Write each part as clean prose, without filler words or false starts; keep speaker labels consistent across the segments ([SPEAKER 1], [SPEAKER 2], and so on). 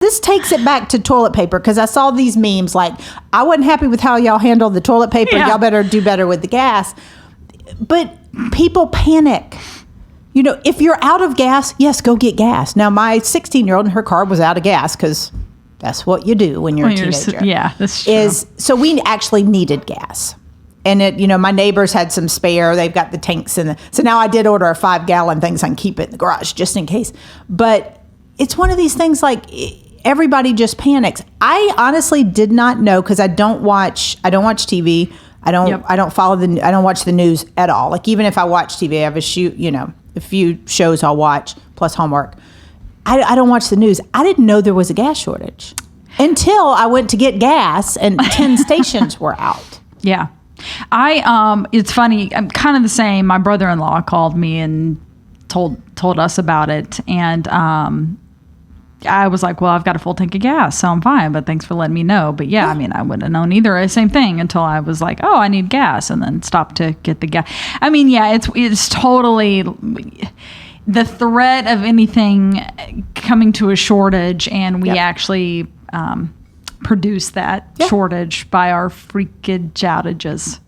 [SPEAKER 1] this takes it back to toilet paper, because I saw these memes like, I wasn't happy with how y'all handled the toilet paper.
[SPEAKER 2] Yeah.
[SPEAKER 1] Y'all better do better with the gas. But people panic. You know, if you're out of gas, yes, go get gas. Now, my 16-year-old in her car was out of gas, because that's what you do when you're a teenager.
[SPEAKER 2] Yeah, that's true.
[SPEAKER 1] So we actually needed gas. And it, you know, my neighbors had some spare. They've got the tanks so now I did order a 5-gallon thing so I can keep it in the garage just in case. But it's one of these things like everybody just panics. I honestly did not know, because I don't watch TV. I don't follow I don't watch the news at all. Like, even if I watch TV, I have a few shows I'll watch plus homework. I don't watch the news. I didn't know there was a gas shortage until I went to get gas and 10 stations were out.
[SPEAKER 2] Yeah. It's funny. I'm kind of the same. My brother-in-law called me and told us about it. And, I was like, well, I've got a full tank of gas, so I'm fine, but thanks for letting me know. But yeah, I mean, I wouldn't have known either. Same thing until I was like, oh, I need gas, and then stopped to get the gas. I mean, yeah, it's totally the threat of anything coming to a shortage, and we actually produce that shortage by our freakage outages.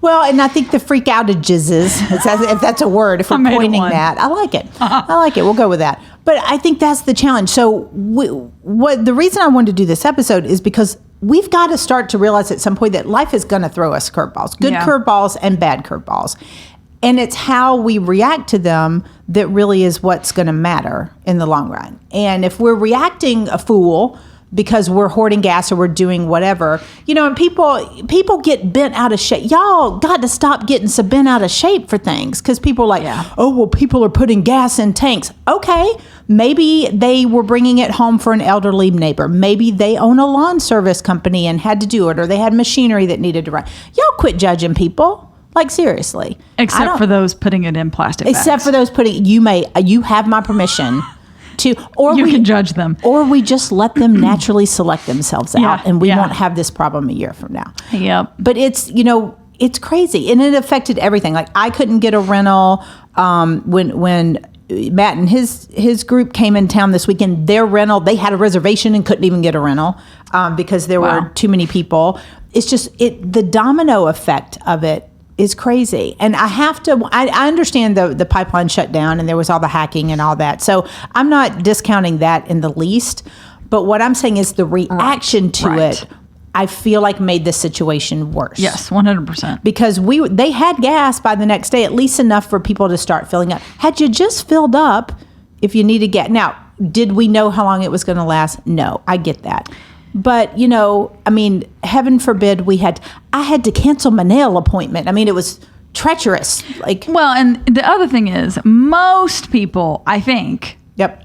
[SPEAKER 1] Well, and I think the freak outages if that's a word, if we're coining that, I like it. I like it. We'll go with that. But I think that's the challenge. So the reason I wanted to do this episode is because we've got to start to realize at some point that life is going to throw us curveballs, good curveballs and bad curveballs. And it's how we react to them that really is what's going to matter in the long run. And if we're reacting a fool because we're hoarding gas or we're doing whatever, you know, and people get bent out of shape. Y'all got to stop getting so bent out of shape for things, because people are like, oh, well, people are putting gas in tanks. Okay, maybe they were bringing it home for an elderly neighbor. Maybe they own a lawn service company and had to do it, or they had machinery that needed to run. Y'all quit judging people. Like, seriously.
[SPEAKER 2] Except for those putting it in plastic bags.
[SPEAKER 1] Except for those you have my permission. You
[SPEAKER 2] can judge them,
[SPEAKER 1] or we just let them naturally select themselves out, and we won't have this problem a year from now.
[SPEAKER 2] Yep.
[SPEAKER 1] But it's crazy, and it affected everything. Like, I couldn't get a rental when Matt and his group came in town this weekend. Their rental, they had a reservation and couldn't even get a rental because there were too many people. It's just the domino effect of it is crazy. And I understand the pipeline shut down and there was all the hacking and all that. So I'm not discounting that in the least. But what I'm saying is the reaction to it, I feel like made the situation worse.
[SPEAKER 2] Yes, 100%.
[SPEAKER 1] Because they had gas by the next day, at least enough for people to start filling up. Had you just filled up if you needed gas? Now, did we know how long it was going to last? No, I get that. But, you know, I mean, heaven forbid I had to cancel my nail appointment. I mean, it was treacherous.
[SPEAKER 2] Well, and the other thing is, most people, I think,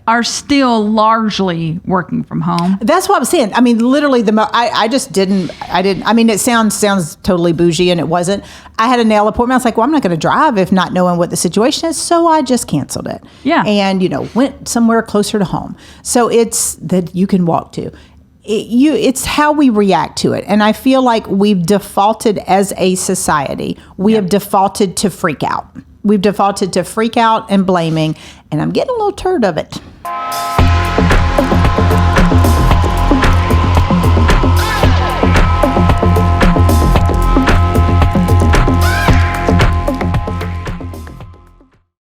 [SPEAKER 2] are still largely working from home.
[SPEAKER 1] That's what I'm saying. I mean, literally, I mean, it sounds totally bougie, and it wasn't. I had a nail appointment. I was like, well, I'm not going to drive if not knowing what the situation is. So I just canceled it.
[SPEAKER 2] Yeah.
[SPEAKER 1] And, you know, went somewhere closer to home. So it's that you can walk to. It's how we react to it. And I feel like we've defaulted as a society. We have defaulted to freak out. We've defaulted to freak out and blaming. And I'm getting a little tired of it.